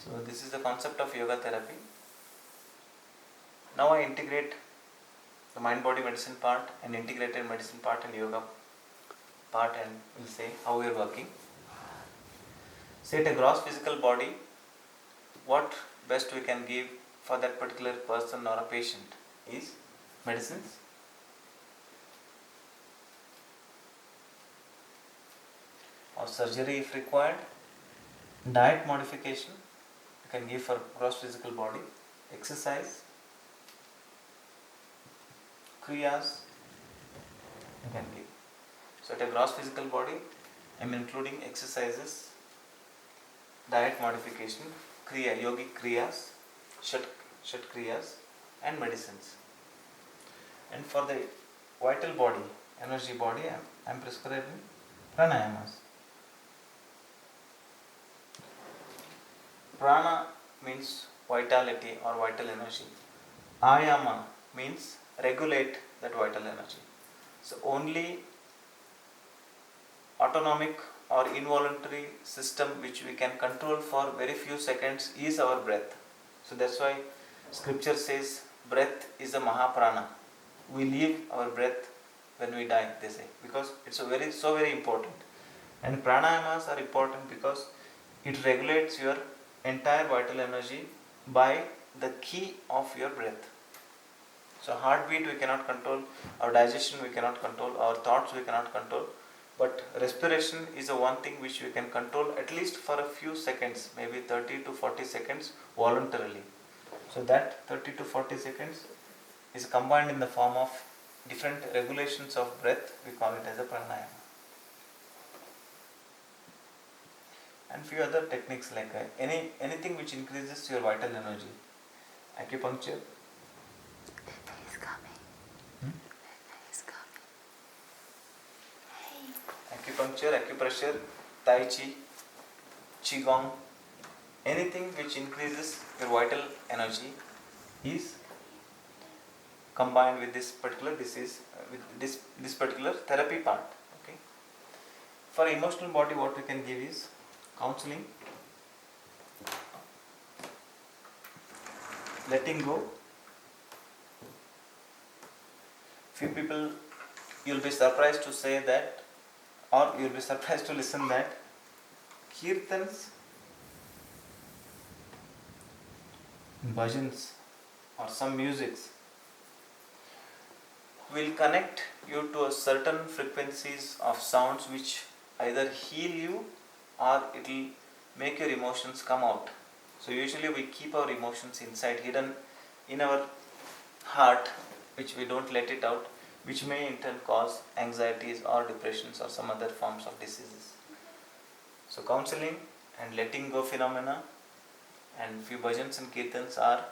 So this is the concept of yoga therapy. Now I integrate the mind body medicine part and integrated medicine part and yoga part, and we'll say how we are working. Say at a gross physical body, what best we can give for that particular person or a patient is medicines, or surgery if required, diet modification you can give for gross physical body, exercise, kriyas you can give. So at a gross physical body, I am including exercises, diet modification, yogic kriyas, shat kriyas, and medicines. And for the vital body, energy body, I am prescribing pranayamas. Prana means vitality or vital energy. Ayama means regulate that vital energy. So only autonomic or involuntary system which we can control for very few seconds is our breath. So that's why scripture says breath is a mahaprana. We leave our breath when we die, they say, because it's so very important. And pranayamas are important because it regulates your entire vital energy by the key of your breath. So heartbeat we cannot control, our digestion we cannot control, our thoughts we cannot control, but respiration is the one thing which we can control at least for a few seconds, maybe 30 to 40 seconds voluntarily. So that 30 to 40 seconds is combined in the form of different regulations of breath, we call it as a pranayama. And few other techniques like anything which increases your vital energy. Acupuncture. He's coming. He's coming. Hey. Acupuncture, acupressure, tai chi, qigong, anything which increases your vital energy is combined with this particular disease, with this particular therapy part. Okay. For emotional body, what we can give is counseling, letting go. Few people, you'll be surprised to say that, or you'll be surprised to listen that kirtans, bhajans, or some musics will connect you to a certain frequencies of sounds which either heal you or it will make your emotions come out. So usually we keep our emotions inside, hidden in our heart, which we don't let it out, which may in turn cause anxieties or depressions or some other forms of diseases. So counseling and letting go phenomena and few bhajans and kirtans are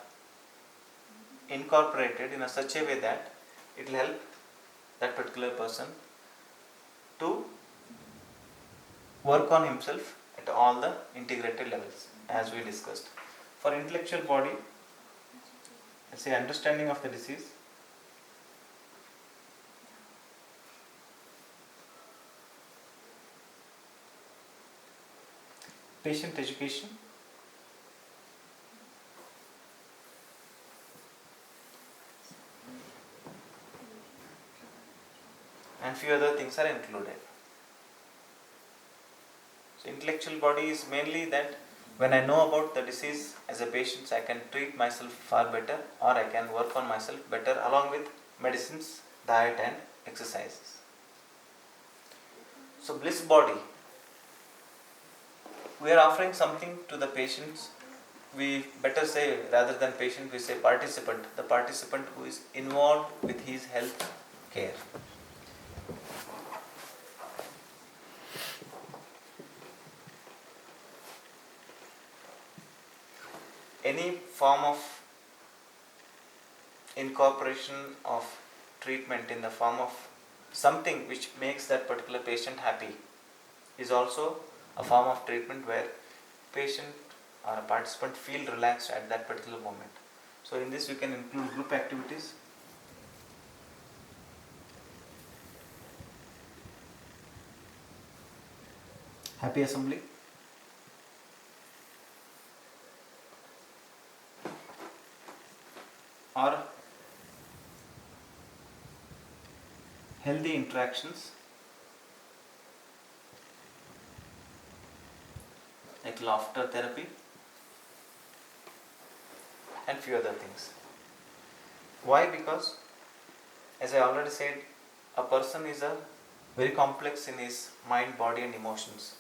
incorporated in such a way that it will help that particular person to work on himself at all the integrated levels, as we discussed. For intellectual body, let's say understanding of the disease, patient education, and few other things are included. So intellectual body is mainly that when I know about the disease as a patient, I can treat myself far better, or I can work on myself better along with medicines, diet and exercises. So bliss body, we are offering something to the patients. We better say, rather than patient, we say participant, the participant who is involved with his health care. Any form of incorporation of treatment in the form of something which makes that particular patient happy is also a form of treatment where patient or a participant feel relaxed at that particular moment. So in this we can include group activities, happy assembly, or healthy interactions like laughter therapy and few other things. Why? Because as I already said, a person is a very complex in his mind, body and emotions,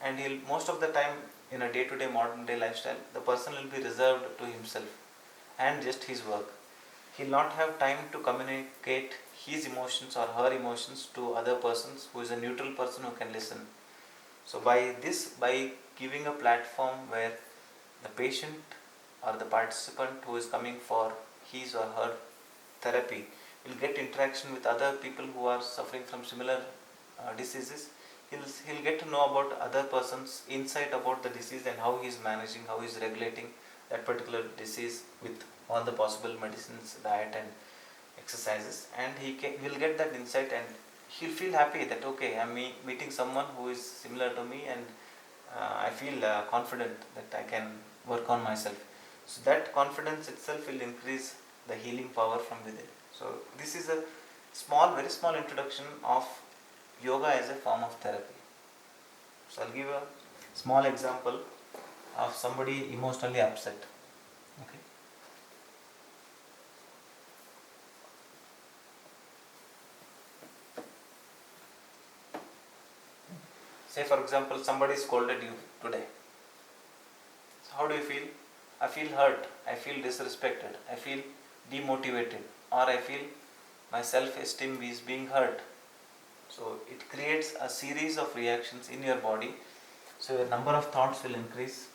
and he'll most of the time in a day-to-day modern day lifestyle the person will be reserved to himself and just his work. He'll not have time to communicate his emotions or her emotions to other persons who is a neutral person who can listen. So by giving a platform where the patient or the participant who is coming for his or her therapy will get interaction with other people who are suffering from similar diseases, he'll get to know about other person's insight about the disease and how he is managing, how he is regulating that particular disease with all the possible medicines, diet and exercises, and will get that insight, and he'll feel happy that okay, I'm meeting someone who is similar to me, and I feel confident that I can work on myself. So that confidence itself will increase the healing power from within. So this is a very small introduction of yoga as a form of therapy. So I'll give a small example of somebody emotionally upset. Okay. Say for example, somebody scolded you today. So how do you feel? I feel hurt, I feel disrespected, I feel demotivated, or I feel my self-esteem is being hurt. So it creates a series of reactions in your body. So your number of thoughts will increase.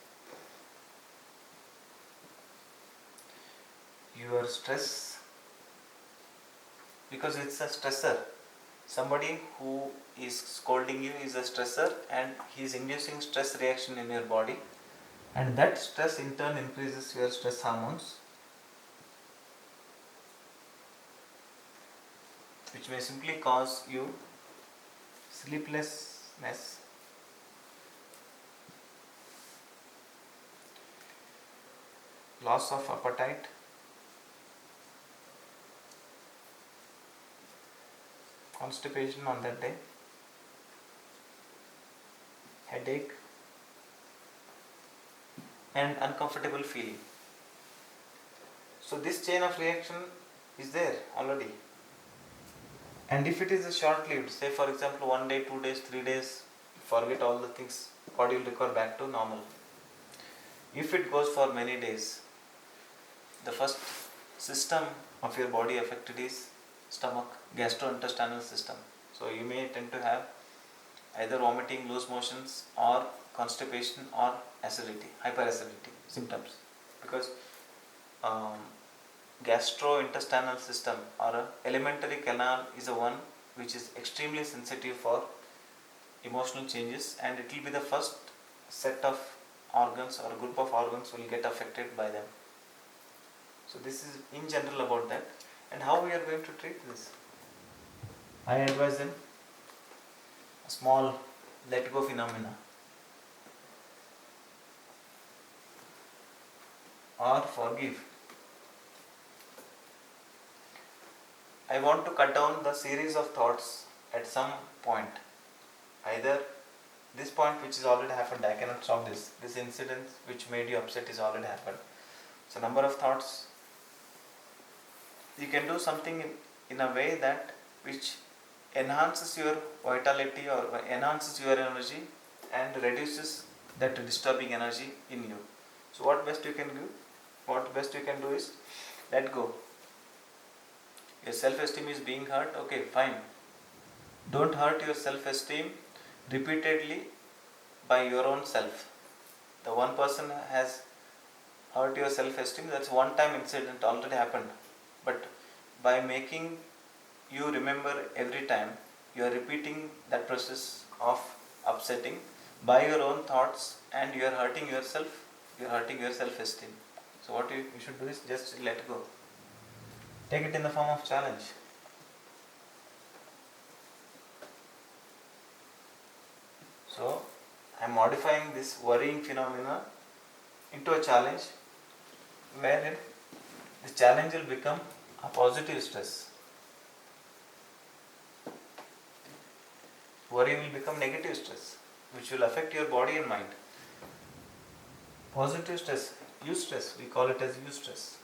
Your stress, because it's a stressor. Somebody who is scolding you is a stressor and he is inducing stress reaction in your body, and that stress in turn increases your stress hormones, which may simply cause you sleeplessness, loss of appetite, constipation on that day, headache, and uncomfortable feeling. So this chain of reaction is there already. And if it is a short lived, say for example 1 day, 2 days, 3 days, forget all the things, body will recover back to normal. If it goes for many days, the first system of your body affected is stomach, gastrointestinal system. So you may tend to have either vomiting, loose motions, or constipation, or acidity, hyperacidity symptoms, because gastrointestinal system or a alimentary canal is a one which is extremely sensitive for emotional changes, and it will be the first set of organs or a group of organs will get affected by them. So this is in general about that, and how we are going to treat this. I advise them a small let go phenomena, or forgive. I want to cut down the series of thoughts at some point. Either this point which is already happened, I cannot stop this. This incident which made you upset is already happened. So number of thoughts, you can do something in a way that which enhances your vitality or enhances your energy and reduces that disturbing energy in you. So what best you can do? What best you can do is let go. Your self-esteem is being hurt, okay, fine. Don't hurt your self-esteem repeatedly by your own self. The one person has hurt your self-esteem, that's one time incident already happened. But by making you remember every time, you are repeating that process of upsetting by your own thoughts, and you are hurting yourself, you are hurting your self-esteem. So what you should do is just let go. Take it in the form of challenge. So I am modifying this worrying phenomena into a challenge wherein the challenge will become a positive stress. Worry will become negative stress, which will affect your body and mind. Positive stress, eustress, we call it as eustress.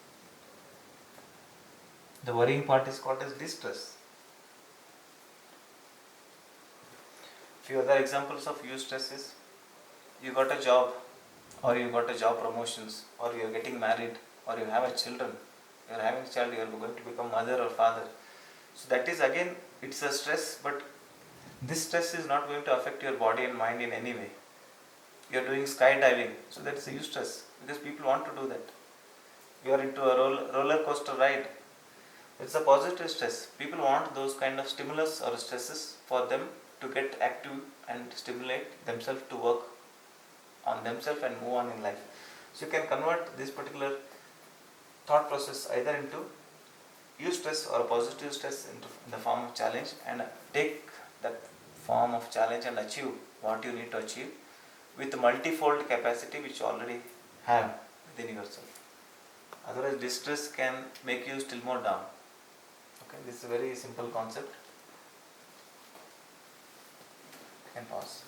The worrying part is called as distress. Few other examples of eustress is you got a job, or you got a job promotions, or you are getting married, or you have a children. You are having a child, you are going to become mother or father. So that is again, it's a stress, but this stress is not going to affect your body and mind in any way. You are doing skydiving, so that's a eustress because people want to do that. You are into a roller coaster ride. It's a positive stress. People want those kind of stimulus or stresses for them to get active and stimulate themselves to work on themselves and move on in life. So you can convert this particular thought process either into eustress or a positive stress in the form of challenge, and take that form of challenge and achieve what you need to achieve with multifold capacity which you already have within yourself. Otherwise, distress can make you still more down. Okay, this is a very simple concept. You can pause.